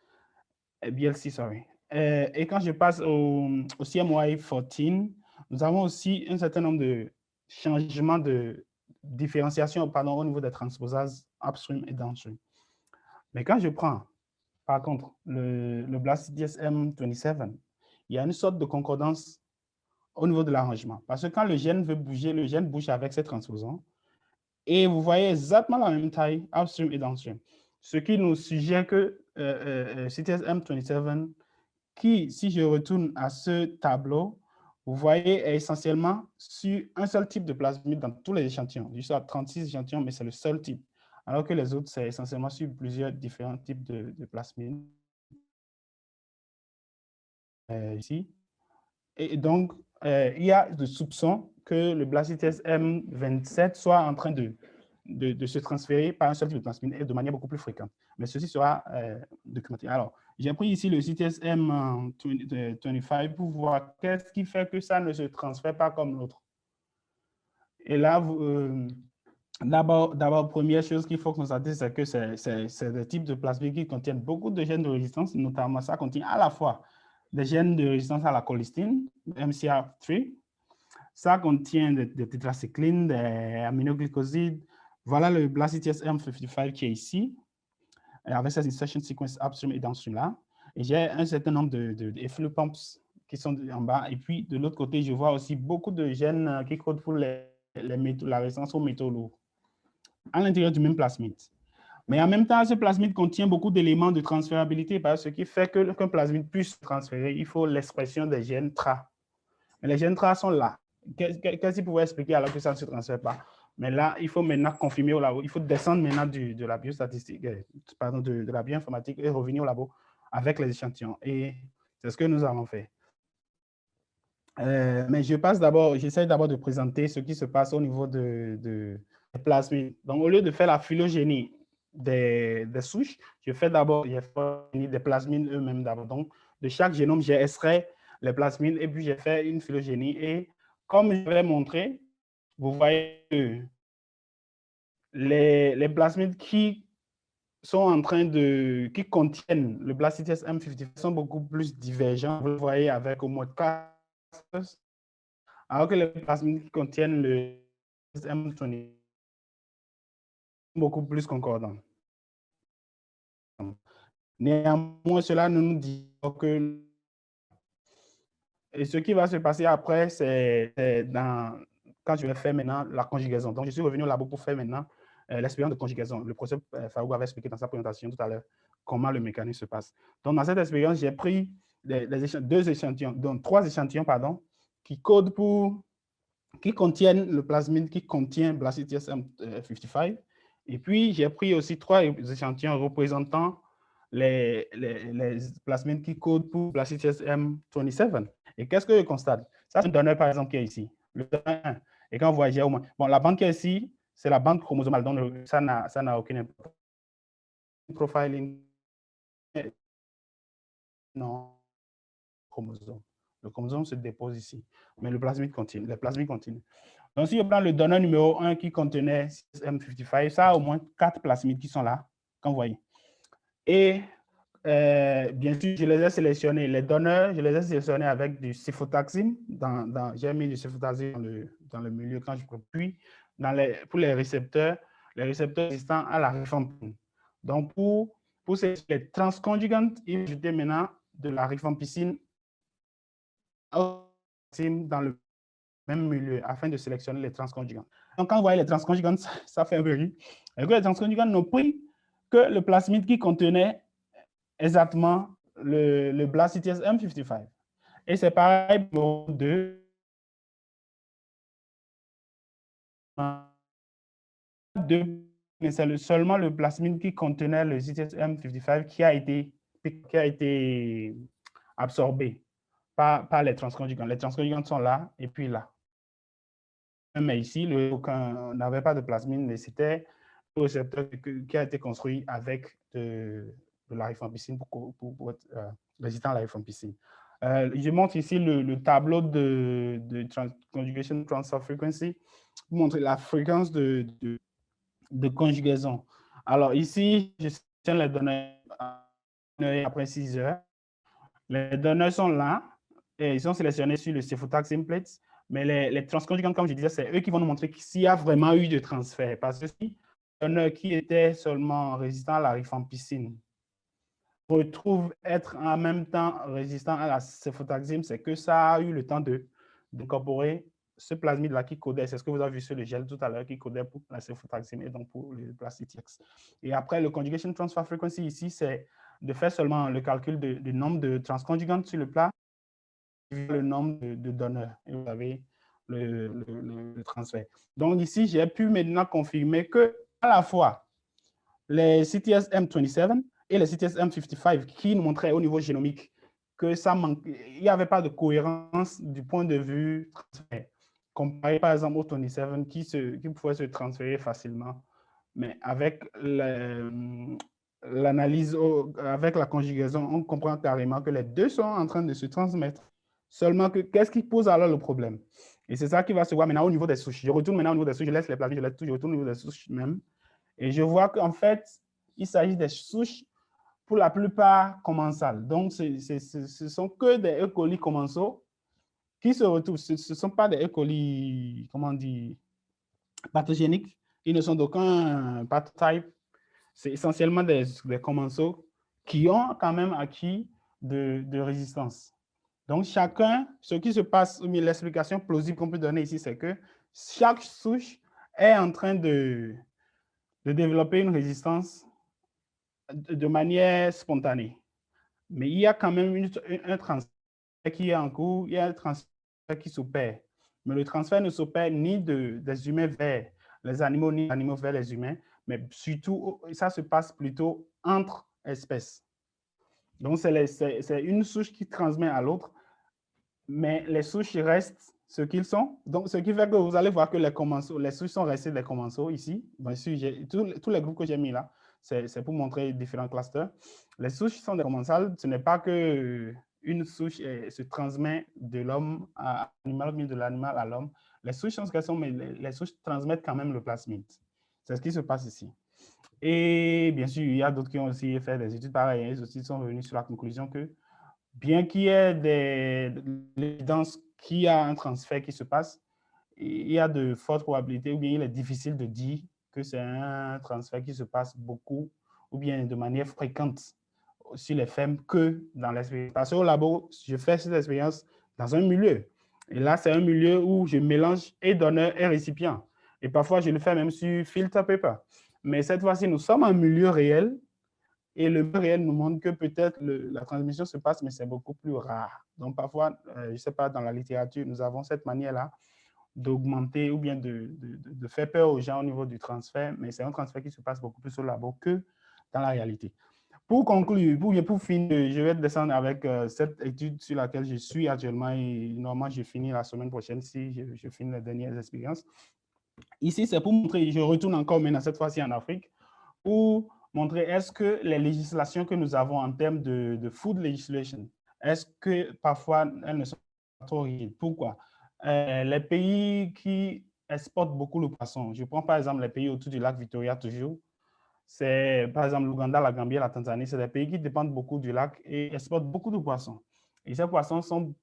BLC, sorry. Et quand je passe au CMY14, nous avons aussi un certain nombre de changements de différenciation au niveau des transposases upstream et downstream. Mais quand je prends, par contre, le Blastitis M27, il y a une sorte de concordance au niveau de l'arrangement. Parce que quand le gène veut bouger, le gène bouge avec ses transposons. Et vous voyez exactement la même taille, upstream et downstream. Ce qui nous suggère que CTS M27 qui, si je retourne à ce tableau, vous voyez, est essentiellement sur un seul type de plasmide dans tous les échantillons. Je suis à 36 échantillons, mais c'est le seul type. Alors que les autres, c'est essentiellement sur plusieurs différents types de plasmides. Ici. Et donc, il y a de soupçons que le Blastitis M27 soit en train de se transférer par un seul type de plasmide et de manière beaucoup plus fréquente. Mais ceci sera documenté. Alors, j'ai pris ici le CTS M25 pour voir qu'est-ce qui fait que ça ne se transfère pas comme l'autre. Et là, d'abord, première chose qu'il faut constater, c'est que c'est des types de plasmides qui contiennent beaucoup de gènes de résistance, notamment ça contient à la fois des gènes de résistance à la cholestine, MCR3, ça contient des tétracyclines, des aminoglycosides. Voilà le Blastitis M55 qui est ici, avec ces insertion sequence upstream et downstream là. Et j'ai un certain nombre de effluent pumps qui sont en bas. Et puis, de l'autre côté, je vois aussi beaucoup de gènes qui codent pour la résistance aux métaux lourds à l'intérieur du même plasmide. Mais en même temps, ce plasmide contient beaucoup d'éléments de transférabilité, ce qui fait qu'un plasmide puisse se transférer, il faut l'expression des gènes TRA. Mais les gènes TRA sont là. Qu'est-ce qu'il pouvait expliquer alors que ça ne se transfère pas? Mais là, il faut maintenant confirmer au labo. Il faut descendre maintenant de la biostatistique, pardon, de la bioinformatique et revenir au labo avec les échantillons. Et c'est ce que nous avons fait. Mais j'essaie d'abord de présenter ce qui se passe au niveau des plasmides. Donc, au lieu de faire la phylogénie des souches, je fais d'abord des plasmides eux-mêmes d'abord. Donc, de chaque génome, j'ai extrait les plasmides et puis j'ai fait une phylogénie. Et comme je vais montrer, vous voyez que les plasmides qui contiennent le Blastocyst M55 sont beaucoup plus divergents. Vous le voyez avec au moins 4, alors que les plasmides qui contiennent le M20 sont beaucoup plus concordants. Néanmoins, cela nous dit que et ce qui va se passer après, c'est quand je vais faire maintenant la conjugaison. Donc, je suis revenu au labo pour faire maintenant l'expérience de conjugaison. Le professeur Farouk avait expliqué dans sa présentation tout à l'heure comment le mécanisme se passe. Donc, dans cette expérience, j'ai pris trois échantillons, pardon, qui contiennent le plasmide qui contient Blastocyst M55. Et puis, j'ai pris aussi 3 échantillons représentant les plasmides qui codent pour Blastocyst M27. Et qu'est-ce que je constate? Ça, c'est un donneur, par exemple, qui est ici, le donneur 1. Et quand vous voyez au moins, bon, la bande qui est ici, c'est la bande chromosomale, donc ça n'a aucune importance. Profiling, non, chromosome. Le chromosome se dépose ici, mais le plasmide continue. Le plasmide continue. Donc, si je prends le donneur numéro 1 qui contenait M55, ça a au moins 4 plasmides qui sont là, comme vous voyez. Et bien sûr, je les ai sélectionnés. Les donneurs, je les ai sélectionnés avec du cefotaxime. J'ai mis du cefotaxime dans le milieu quand je puis pour les récepteurs résistants à la rifampicine. Donc, pour les transconjugantes, il faut ajouter maintenant de la rifampicine dans le même milieu afin de sélectionner les transconjugantes. Donc, quand vous voyez les transconjugantes, ça fait un peu rire. Et que les transconjugantes n'ont pris que le plasmide qui contenait exactement le Blastocyst M55. Et c'est pareil pour 2. Mais c'est seulement le plasmide qui contenait le CTS M55 qui a été absorbé par les transconjugantes. Les transconjugantes sont là et puis là. Mais ici, on n'avait pas de plasmide, mais c'était le récepteur qui a été construit avec de la rifampicine pour être résistant à la rifampicine. Je montre ici le tableau de conjugation transfer frequency pour montrer la fréquence de conjugaison. Alors ici, je tiens les données après 6 heures. Les données sont là et ils sont sélectionnés sur le cefotaxime plates. Mais les transconjugantes, comme je disais, c'est eux qui vont nous montrer s'il y a vraiment eu de transfert. Parce que si un donneur qui était seulement résistant à la rifampicine retrouve être en même temps résistant à la cefotaxime, c'est que ça a eu le temps d'incorporer ce plasmide-là qui codait, c'est ce que vous avez vu sur le gel tout à l'heure, qui codait pour la cefotaxime et donc pour le Blastocyst. Et après, le conjugation transfer frequency ici, c'est de faire seulement le calcul du nombre de transconjugantes sur le plat, le nombre de donneurs, et vous avez le transfert. Donc ici, j'ai pu maintenant confirmer que à la fois les CTS M27 et les CTS M55 qui nous montraient au niveau génomique que ça manque, il n'y avait pas de cohérence du point de vue transfert, comparé par exemple au 27 qui pouvait se transférer facilement. Mais avec l'analyse, avec la conjugaison, on comprend carrément que les deux sont en train de se transmettre. Seulement que qu'est-ce qui pose alors le problème? Et c'est ça qui va se voir maintenant au niveau des souches. Je retourne maintenant au niveau des souches, je laisse les plasmides, je retourne au niveau des souches même. Et je vois qu'en fait, il s'agit des souches pour la plupart commensales. Donc, ce sont que des E. coli commensaux qui se retrouvent. Ce ne sont pas des E. coli, comment on dit, pathogéniques. Ils ne sont d'aucun pathotype. C'est essentiellement des commensaux qui ont quand même acquis de résistance. Donc, chacun, ce qui se passe, l'explication plausible qu'on peut donner ici, c'est que chaque souche est en train de développer une résistance de manière spontanée. Mais il y a quand même un transfert qui est en cours, il y a un transfert qui s'opère. Mais le transfert ne s'opère ni des humains vers les animaux, ni des animaux vers les humains, mais surtout, ça se passe plutôt entre espèces. Donc, c'est une souche qui transmet à l'autre, mais les souches restent ce qu'ils sont. Donc, ce qui fait que vous allez voir que les souches sont restées des commensaux ici. Bien sûr, tous les groupes que j'ai mis là, c'est pour montrer différents clusters. Les souches sont des commensales. Ce n'est pas que une souche se transmet de l'homme à l'animal ou de l'animal à l'homme. Les souches sont ce qu'elles sont, mais les souches transmettent quand même le plasmide. C'est ce qui se passe ici. Et bien sûr, il y a d'autres qui ont aussi fait des études pareilles. Ils aussi sont venus sur la conclusion que bien qu'il y ait des évidences qu'il y a un transfert qui se passe, il y a de fortes probabilités, ou bien il est difficile de dire que c'est un transfert qui se passe beaucoup, ou bien de manière fréquente sur les femmes que dans l'expérience. Parce qu'au labo, je fais cette expérience dans un milieu. Et là, c'est un milieu où je mélange et donneur et récipient. Et parfois, je le fais même sur filter paper. Mais cette fois-ci, nous sommes en milieu réel et le milieu réel nous montre que peut-être la transmission se passe, mais c'est beaucoup plus rare. Donc, parfois, je ne sais pas, dans la littérature, nous avons cette manière-là d'augmenter ou bien de faire peur aux gens au niveau du transfert, mais c'est un transfert qui se passe beaucoup plus au labo que dans la réalité. Pour conclure, pour finir, je vais descendre avec cette étude sur laquelle je suis actuellement et normalement, je finis la semaine prochaine si je finis les dernières expériences. Ici, c'est pour montrer, je retourne encore maintenant cette fois-ci en Afrique, pour montrer est-ce que les législations que nous avons en termes de food legislation, est-ce que parfois elles ne sont pas trop rigides? Pourquoi? Les pays qui exportent beaucoup le poisson, je prends par exemple les pays autour du lac Victoria toujours, c'est par exemple l'Ouganda, la Gambie, la Tanzanie, c'est des pays qui dépendent beaucoup du lac et exportent beaucoup de poissons. Et ces poissons sont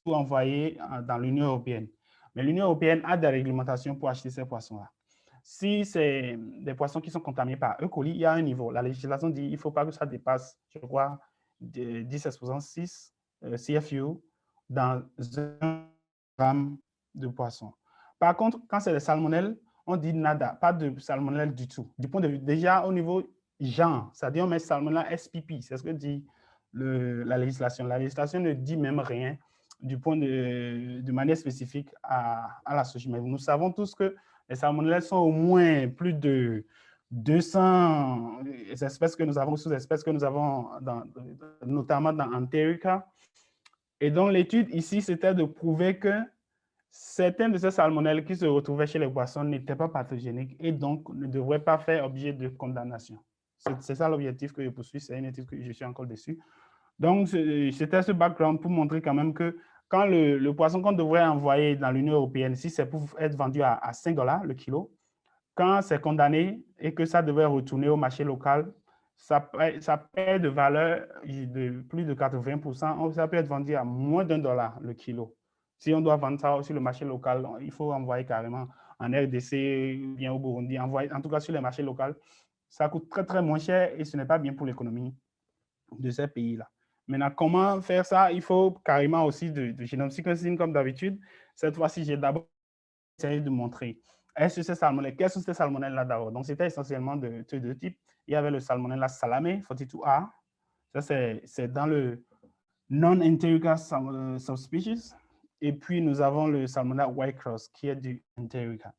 envoyés dans l'Union européenne. Mais l'Union européenne a des réglementations pour acheter ces poissons-là. Si c'est des poissons qui sont contaminés par E. coli, il y a un niveau. La législation dit qu'il ne faut pas que ça dépasse, je crois, 10,6 CFU dans un gramme de poisson. Par contre, quand c'est les salmonelles, on dit nada, pas de salmonelle du tout. Du point de vue, déjà au niveau genre, c'est-à-dire on met salmonella SPP, c'est ce que dit la législation. La législation ne dit même rien du point de manière spécifique à la souche. Mais nous savons tous que les salmonelles sont au moins plus de 200 espèces que nous avons, sous-espèces que nous avons, notamment dans Enterica. Et donc, l'étude ici, c'était de prouver que certains de ces salmonelles qui se retrouvaient chez les poissons n'étaient pas pathogéniques et donc ne devraient pas faire objet de condamnation. C'est ça l'objectif que je poursuis, c'est une étude que je suis encore dessus. Donc, c'était ce background pour montrer quand même que quand le poisson qu'on devrait envoyer dans l'Union européenne, si c'est pour être vendu à 5 $ le kilo, quand c'est condamné et que ça devrait retourner au marché local, ça perd de valeur de plus de 80%, ça peut être vendu à moins d'$1 le kilo. Si on doit vendre ça sur le marché local, il faut envoyer carrément en RDC, bien au Burundi, en tout cas sur les marchés locaux. Ça coûte très, très moins cher et ce n'est pas bien pour l'économie de ces pays-là. Maintenant, comment faire ça? Il faut carrément aussi de génome sequencing comme d'habitude. Cette fois-ci, j'ai d'abord essayé de montrer est-ce que ces salmonelles, quelles sont ces salmonelles-là d'abord? Donc, c'était essentiellement de deux types. Il y avait le salmonella salame, 42A. Ça, c'est dans le non-Enterica subspecies. Et puis, nous avons le salmonella white cross, qui est du Enterica.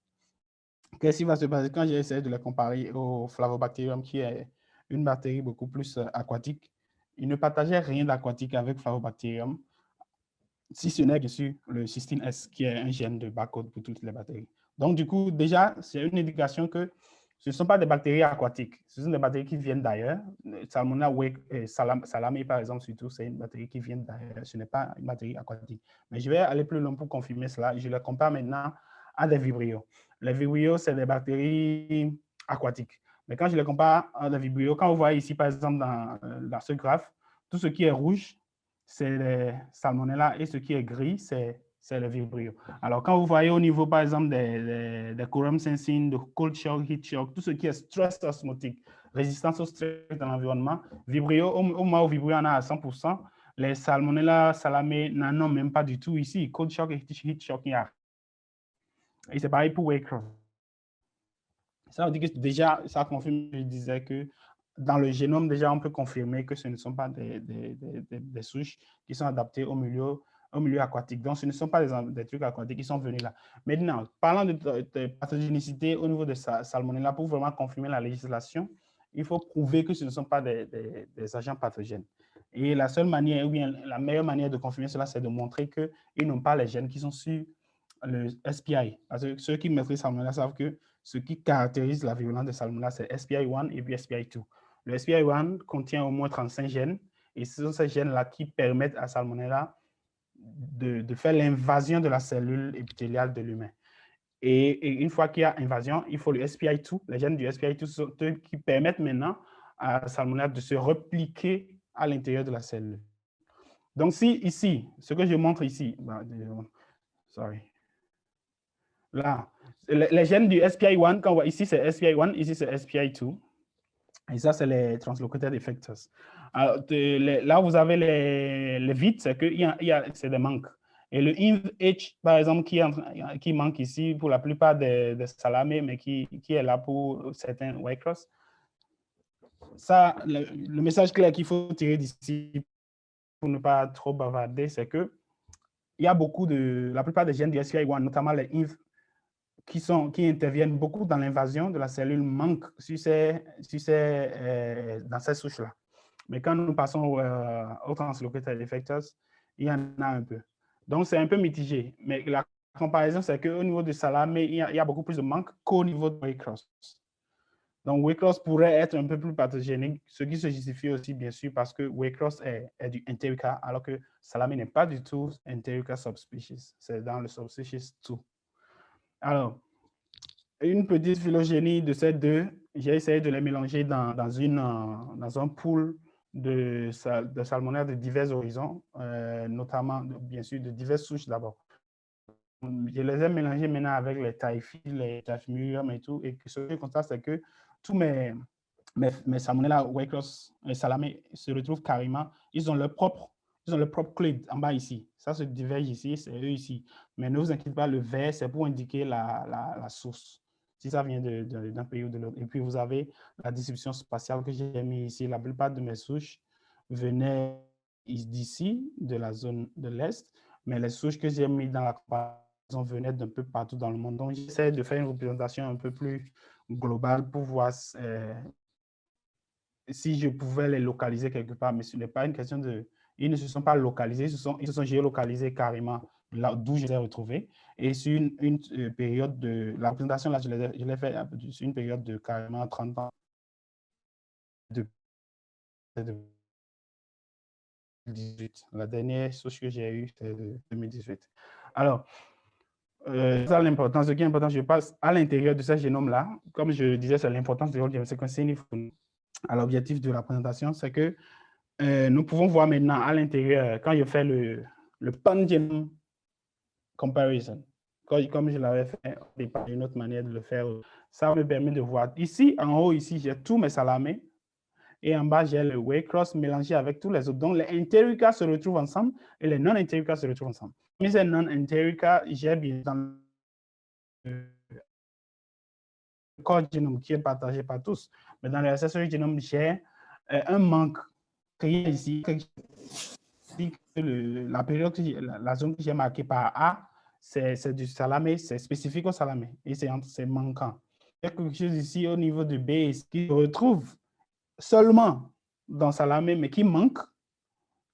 Qu'est-ce qui va se passer quand j'ai essayé de les comparer au Flavobacterium, qui est une bactérie beaucoup plus aquatique? Il ne partageait rien d'aquatique avec Flavobacterium, si ce n'est bien sûr le cystine S, qui est un gène de barcode pour toutes les bactéries. Donc, du coup, déjà, c'est une indication que ce ne sont pas des bactéries aquatiques, ce sont des bactéries qui viennent d'ailleurs. Salmonella salame, par exemple, surtout, c'est une bactérie qui vient d'ailleurs, ce n'est pas une bactérie aquatique. Mais je vais aller plus loin pour confirmer cela. Je les compare maintenant à des vibrios. Les vibrios, c'est des bactéries aquatiques. Mais quand je les compare à des vibrios, quand vous voyez ici, par exemple, dans ce graphe, tout ce qui est rouge, c'est les salmonella et ce qui est gris, c'est le vibrio. Alors, quand vous voyez au niveau, par exemple, des quorum sensing, de cold shock, heat shock, tout ce qui est stress osmotique, résistance au stress dans l'environnement, vibrio, au moment où vibrio en a à 100%, les salmonella salamé n'en ont même pas du tout ici. Cold shock et heat shock, il y a. Et c'est pareil pour Waycross. Ça veut dire que déjà, ça confirme, je disais que dans le génome, déjà, on peut confirmer que ce ne sont pas des souches qui sont adaptées au milieu aquatique. Donc, ce ne sont pas des trucs aquatiques qui sont venus là. Maintenant, parlant de pathogénicité au niveau de Salmonella, pour vraiment confirmer la législation, il faut prouver que ce ne sont pas des agents pathogènes. Et la seule manière, ou bien la meilleure manière de confirmer cela, c'est de montrer qu'ils n'ont pas les gènes qui sont sur le SPI. Parce que ceux qui maîtrisent Salmonella savent que ce qui caractérise la virulence de Salmonella, c'est SPI1 et puis SPI2. Le SPI1 contient au moins 35 gènes, et ce sont ces gènes-là qui permettent à Salmonella de faire l'invasion de la cellule épithéliale de l'humain. Et une fois qu'il y a invasion, il faut le SPI2. Les gènes du SPI2 sont eux qui permettent maintenant à Salmonella de se repliquer à l'intérieur de la cellule. Donc, si ici, ce que je montre ici, là, les gènes du SPI1, quand on voit ici, c'est SPI1, ici, c'est SPI2. Et ça, c'est les translocated effectors. Alors, là, vous avez les vides, c'est que c'est des manques. Et le INV-H, par exemple, qui manque ici pour la plupart des salamés, mais qui est là pour certains white cross. Ça, le message clair qu'il faut tirer d'ici pour ne pas trop bavarder, c'est que il y a la plupart des gènes du SPI1, notamment les INV, qui interviennent beaucoup dans l'invasion de la cellule manquent dans ces souches-là. Mais quand nous passons aux translocated effectors, il y en a un peu. Donc, c'est un peu mitigé. Mais la comparaison, c'est qu'au niveau du salamé, il y a beaucoup plus de manque qu'au niveau de Waycross. Donc, Waycross pourrait être un peu plus pathogénique, ce qui se justifie aussi, bien sûr, parce que Waycross est du Enterica, alors que salamé n'est pas du tout Enterica subspecies. C'est dans le subspecies 2. Alors, une petite phylogénie de ces deux, j'ai essayé de les mélanger dans un pool de salmonelles de divers horizons, notamment, bien sûr, de diverses souches d'abord. Je les ai mélangés maintenant avec les Typhi, les Typhimurium et tout, et ce que je constate, c'est que tous mes salmonella Waycross et salamé se retrouvent carrément, ils ont leur propre clade en bas ici. Ça se diverge ici, c'est eux ici. Mais ne vous inquiétez pas, le vert, c'est pour indiquer la source, si ça vient d'un pays ou de l'autre. Et puis, vous avez la distribution spatiale que j'ai mis ici. La plupart de mes souches venaient d'ici, de la zone de l'Est, mais les souches que j'ai mis dans la comparaison venaient d'un peu partout dans le monde. Donc, j'essaie de faire une représentation un peu plus globale pour voir si je pouvais les localiser quelque part, mais ce n'est pas une question de... Ils ne se sont pas localisés, ils se sont géolocalisés carrément là d'où je les ai retrouvés. Et sur une période de... La présentation, là, je l'ai fait sur une période de carrément 30 ans. De 2018. La dernière source que j'ai eue, c'est de 2018. Alors, ça l'importance. Ce qui est important, je passe à l'intérieur de ce génome-là. Comme je disais, c'est l'importance du whole genome sequencing. À l'objectif de la présentation, c'est que nous pouvons voir maintenant à l'intérieur, quand je fais le pan-genome comparison, comme je l'avais fait au départ, une autre manière de le faire, ça me permet de voir. Ici, en haut, ici, j'ai tous mes salamés. Et en bas, j'ai le Waycross mélangé avec tous les autres. Donc, les Enterica se retrouvent ensemble et les non-Enterica se retrouvent ensemble. Mais ces non-Enterica, j'ai bien dans le corps génome qui est partagé par tous. Mais dans le accessory génome, j'ai un manque qu'il y a ici. La période, la zone que j'ai marquée par A, c'est du salamé, c'est spécifique au salamé et c'est manquant. Il y a quelque chose ici au niveau de B qui se retrouve seulement dans salamé, mais qui manque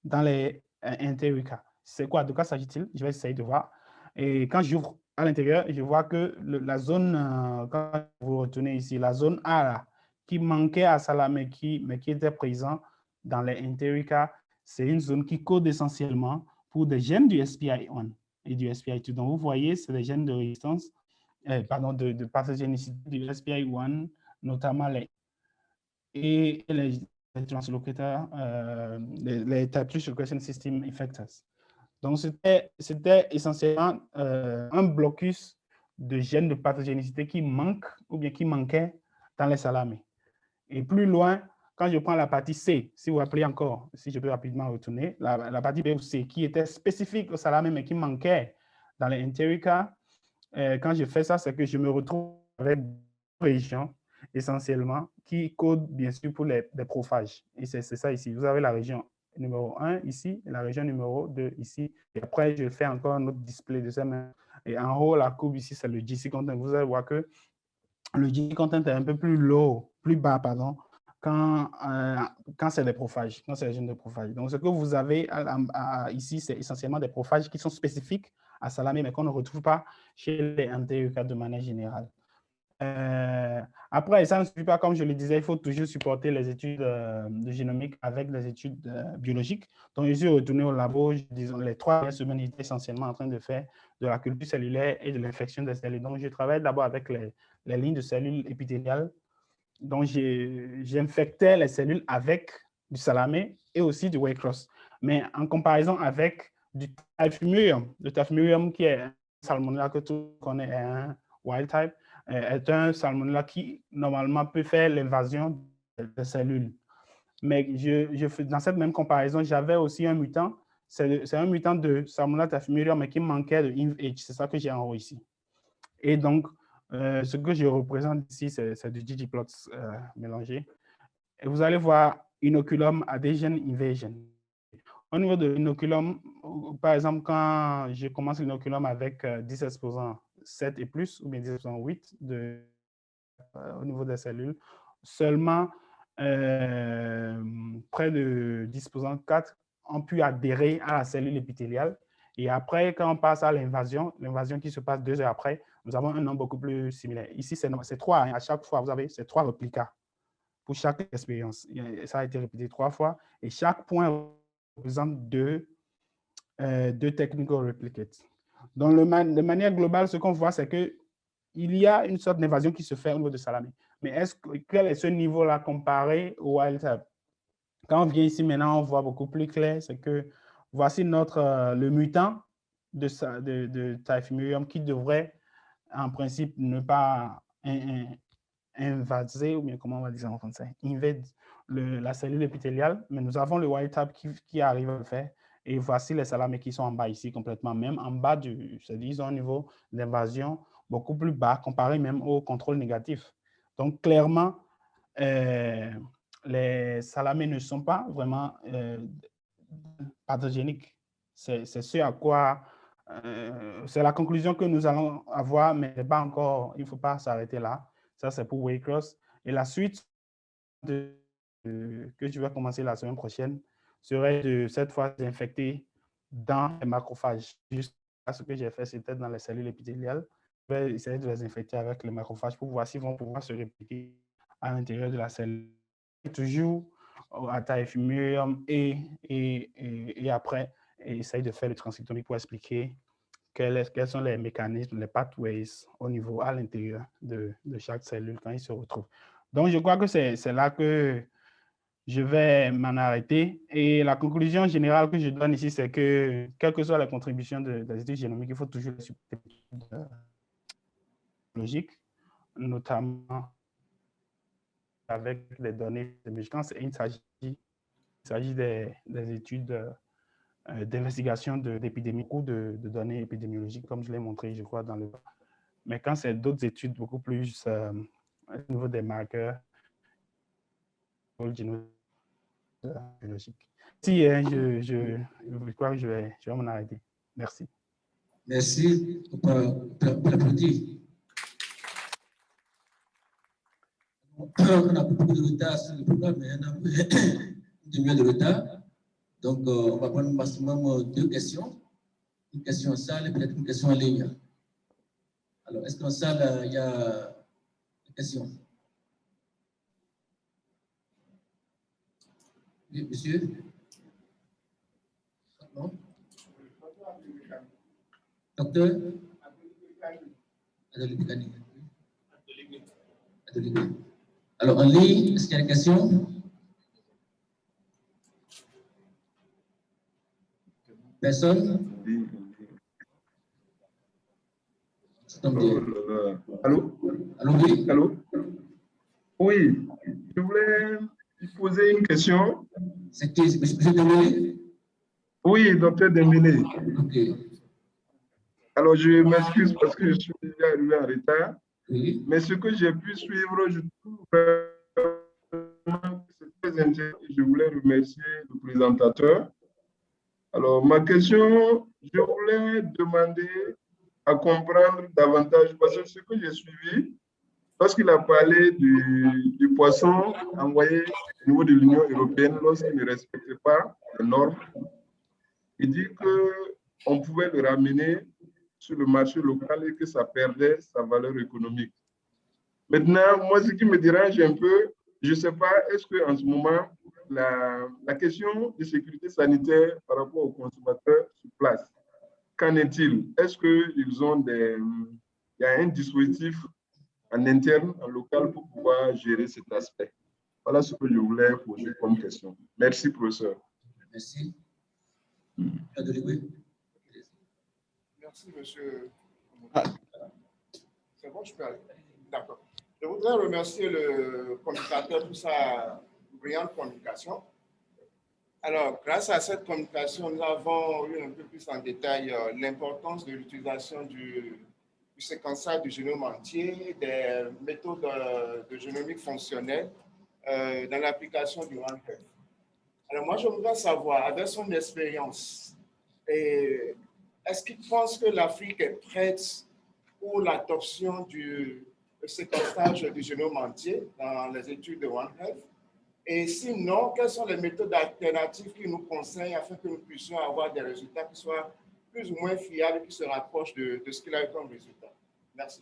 dans les Enterica. C'est quoi? De quoi s'agit-il? Je vais essayer de voir. Et quand j'ouvre à l'intérieur, je vois que la zone, quand vous retournez ici, la zone A, là, qui manquait à salamé, mais qui était présent dans les Enterica, c'est une zone qui code essentiellement pour des gènes du SPI1 et du SPI2. Donc, vous voyez, c'est des gènes de résistance, de pathogénicité du SPI1, notamment les translocators, les type 3 secretion system effectors. Donc, c'était essentiellement un blocus de gènes de pathogénicité qui manque ou bien qui manquait dans les salamés. Et plus loin, quand je prends la partie C, si vous rappelez encore, si je peux rapidement retourner, la partie B ou C, qui était spécifique au salamé, mais qui manquait dans les Enterica, quand je fais ça, c'est que je me retrouve avec deux régions essentiellement, qui code bien sûr pour les prophages. Et c'est ça ici. Vous avez la région numéro 1 ici, et la région numéro 2 ici. Et après, je fais encore un autre display de ça. Et en haut, la courbe ici, c'est le GC content. Vous allez voir que le GC content est un peu plus low, plus bas, pardon, quand c'est des prophages, quand c'est les régions de prophage. Donc, ce que vous avez ici, c'est essentiellement des prophages qui sont spécifiques à Salamé, mais qu'on ne retrouve pas chez les NTEK de manière générale. Après, ça ne suffit pas, comme je le disais, il faut toujours supporter les études de génomique avec les études biologiques. Donc, je suis retourné au labo, disons, les 3 dernières semaines, j'étais essentiellement en train de faire de la culture cellulaire et de l'infection des cellules. Donc, je travaille d'abord avec les lignes de cellules épithéliales. Donc, j'infectais les cellules avec du Salamé et aussi du Waycross. Mais en comparaison avec du Typhimurium, le Typhimurium qui est un salmonella que tout le monde connaît, un wild type, est un salmonella qui, normalement, peut faire l'invasion des cellules. Mais dans cette même comparaison, j'avais aussi un mutant. C'est un mutant de Salmonella typhimurium, mais qui manquait de INVH. C'est ça que j'ai en haut ici. Et donc, ce que je représente ici, c'est du ggplot mélangé. Et vous allez voir inoculum adhesion invasion. Au niveau de l'inoculum, par exemple, quand je commence l'inoculum avec 10 exposants 7 et plus, ou bien 10 exposants 8 au niveau des cellules, seulement près de 10 exposants 4 ont pu adhérer à la cellule épithéliale. Et après, quand on passe à l'invasion qui se passe 2 heures après, nous avons un nombre beaucoup plus similaire. Ici, c'est 3. Hein, à chaque fois, vous avez ces 3 réplicats pour chaque expérience. Ça a été répété 3 fois. Et chaque point représente 2 technical replicates. Donc, de manière globale, ce qu'on voit, c'est qu'il y a une sorte d'invasion qui se fait au niveau de Salamé. Mais quel est ce niveau-là comparé au wild type? Quand on vient ici maintenant, on voit beaucoup plus clair, c'est que voici le mutant de Typhimurium qui devrait, en principe, ne pas invaser, ou bien comment on va dire en français, invade la cellule épithéliale, mais nous avons le wild type qui arrive à le faire. Et voici les Salamés qui sont en bas ici complètement, même en bas c'est-à-dire un niveau d'invasion beaucoup plus bas comparé même au contrôle négatif. Donc, clairement, les Salamés ne sont pas vraiment pathogéniques. C'est ce à quoi, c'est la conclusion que nous allons avoir, mais pas encore, il ne faut pas s'arrêter là. Ça, c'est pour Waycross. Et la suite que je vais commencer la semaine prochaine serait de cette fois d'infecter dans les macrophages. Juste ce que j'ai fait, c'était dans les cellules épithéliales. Je vais essayer de les infecter avec les macrophages pour voir s'ils vont pouvoir se répliquer à l'intérieur de la cellule. Toujours à Typhimurium et après, essayer de faire le transcriptomique pour expliquer quels sont les mécanismes, les pathways au niveau, à l'intérieur de chaque cellule quand ils se retrouvent. Donc, je crois que c'est là que je vais m'en arrêter. Et la conclusion générale que je donne ici, c'est que, quelles que soient les contributions des études génomiques, il faut toujours les supporter logiques, notamment avec des données épidémiologiques. Quand il s'agit des études d'investigation d'épidémie ou de données épidémiologiques, comme je l'ai montré, je crois, dans le... Mais quand c'est d'autres études beaucoup plus au niveau des marqueurs biologiques. Si, je crois que je vais m'en arrêter. Merci. Merci pour l'applaudir. On a beaucoup de retard sur le programme, mais on a une demi-heure de retard. Donc, on va prendre maximum 2 questions. Une question en salle et peut-être une question en ligne. Alors, est-ce qu'en salle, il y a des questions? Oui, monsieur? Non? Docteur? Alors, en ligne, est-ce qu'il y a des questions? Personne? Allô? Allô, oui? Allô? Oui, je voulais poser une question. C'est qui? Monsieur Dembélé? Oui, docteur Dembélé. Ok. Alors, je m'excuse parce que je suis déjà arrivé en retard. Oui. Mais ce que j'ai pu suivre, je trouve vraiment que c'est très intéressant. Je voulais remercier le présentateur. Alors, ma question, je voulais demander à comprendre davantage, parce que ce que j'ai suivi, lorsqu'il a parlé du poisson envoyé au niveau de l'Union européenne, lorsqu'il ne respectait pas les normes, il dit qu'on pouvait le ramener sur le marché local et que ça perdait sa valeur économique. Maintenant, moi, ce qui me dérange un peu, je ne sais pas, est-ce qu'en ce moment, la question de sécurité sanitaire par rapport aux consommateurs sur place, qu'en est-il? Est-ce qu'ils ont il y a un dispositif en interne, en local, pour pouvoir gérer cet aspect? Voilà ce que je voulais poser comme question. Merci, professeur. Merci. Merci, monsieur. C'est bon, je peux aller. D'accord. Je voudrais remercier le communicateur pour sa brillante communication. Alors, grâce à cette communication, nous avons eu un peu plus en détail l'importance de l'utilisation du séquençage du génome entier, des méthodes de génomique fonctionnelle dans l'application du One Health. Alors, moi, je voudrais savoir, avec son expérience, est-ce qu'il pense que l'Afrique est prête pour l'adoption du séquençage du génome entier dans les études de One Health? Et sinon, quelles sont les méthodes alternatives qu'il nous conseille afin que nous puissions avoir des résultats qui soient plus ou moins fiables, qui se rapprochent de ce qu'il a eu comme résultat? Merci.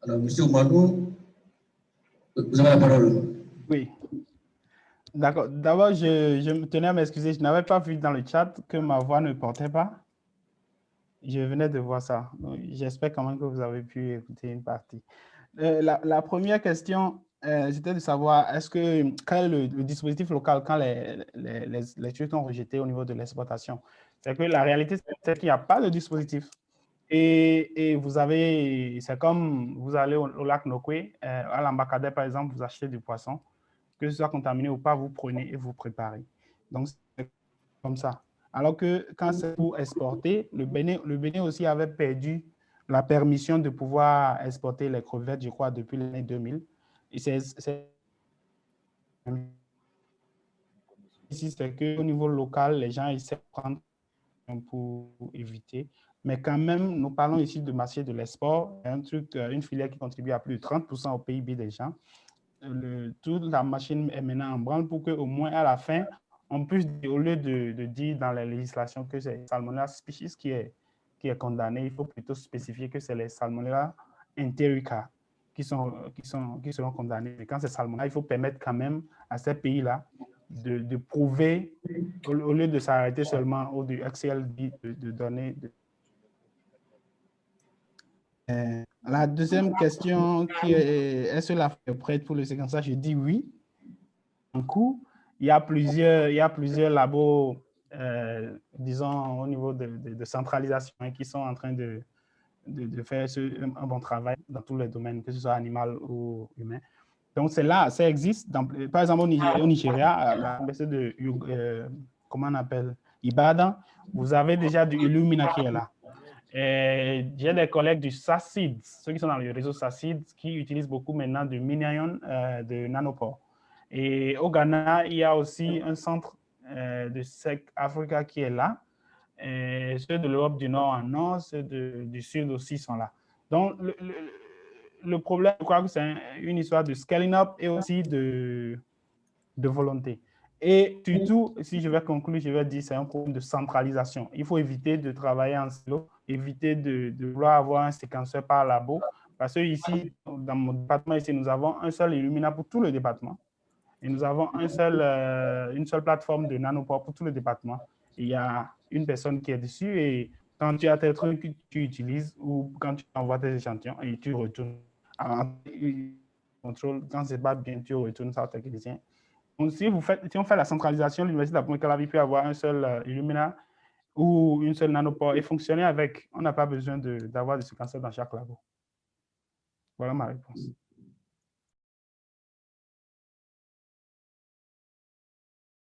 Alors, M. Oumadou, vous avez la parole. Oui. D'accord. D'abord, je me tenais à m'excuser. Je n'avais pas vu dans le chat que ma voix ne portait pas. Je venais de voir ça. J'espère quand même que vous avez pu écouter une partie. La première question, c'était de savoir quel est le dispositif local quand les trucs sont rejetés au niveau de l'exportation. C'est que la réalité, c'est qu'il n'y a pas de dispositif. Et c'est comme vous allez au lac Nokwe, à l'Ambacadère par exemple, vous achetez du poisson, que ce soit contaminé ou pas, vous prenez et vous préparez. Donc, c'est comme ça. Alors que quand c'est pour exporter, le Bénin aussi avait perdu la permission de pouvoir exporter les crevettes, je crois, depuis l'année 2000. Et ici, c'est qu'au niveau local, les gens essaient de prendre pour éviter. Mais quand même, nous parlons ici de marché de l'export, une filière qui contribue à plus de 30% au PIB des gens. Toute la machine est maintenant en branle pour qu'au moins à la fin, on puisse, au lieu de dire dans la législation que c'est Salmonella species qui est condamné, il faut plutôt spécifier que c'est les Salmonella enterica qui seront condamnés. Et quand c'est Salmonella, il faut permettre quand même à ces pays-là de prouver, au lieu de s'arrêter seulement au Excel de donner. La deuxième question qui est-ce que l'Afrique est prête pour le séquençage? Je dis oui. En cours, il y a plusieurs labos, disons, au niveau de centralisation qui sont en train de faire un bon travail dans tous les domaines, que ce soit animal ou humain. Donc, c'est là, ça existe. Par exemple, au Nigeria, à l'université de, comment on appelle, Ibadan, vous avez déjà du Illumina qui est là. J'ai des collègues du SACID, ceux qui sont dans le réseau SACID, qui utilisent beaucoup maintenant de mini-ion de nanopore. Et au Ghana, il y a aussi un centre de SEC Africa qui est là. Et ceux de l'Europe du Nord en Nord, ceux du Sud aussi sont là. Donc, le problème, je crois que c'est une histoire de scaling up et aussi de volonté. Et surtout, si je vais conclure, je vais dire c'est un problème de centralisation. Il faut éviter de travailler en silo, éviter de vouloir avoir un séquenceur par labo, parce que ici, dans mon département, ici, nous avons un seul Illumina pour tout le département. Et nous avons une seule plateforme de nanopore pour tout le département. Et il y a une personne qui est dessus et quand tu as tes trucs que tu utilises ou quand tu envoies tes échantillons et tu retournes contrôle, quand c'est pas bien, tu retournes ça au technicien. Donc, si on fait la centralisation, l'université d'Apple-Calavi peut avoir un seul Illumina ou une seule nanopore et fonctionner avec. On n'a pas besoin d'avoir des séquenceurs dans chaque labo. Voilà ma réponse.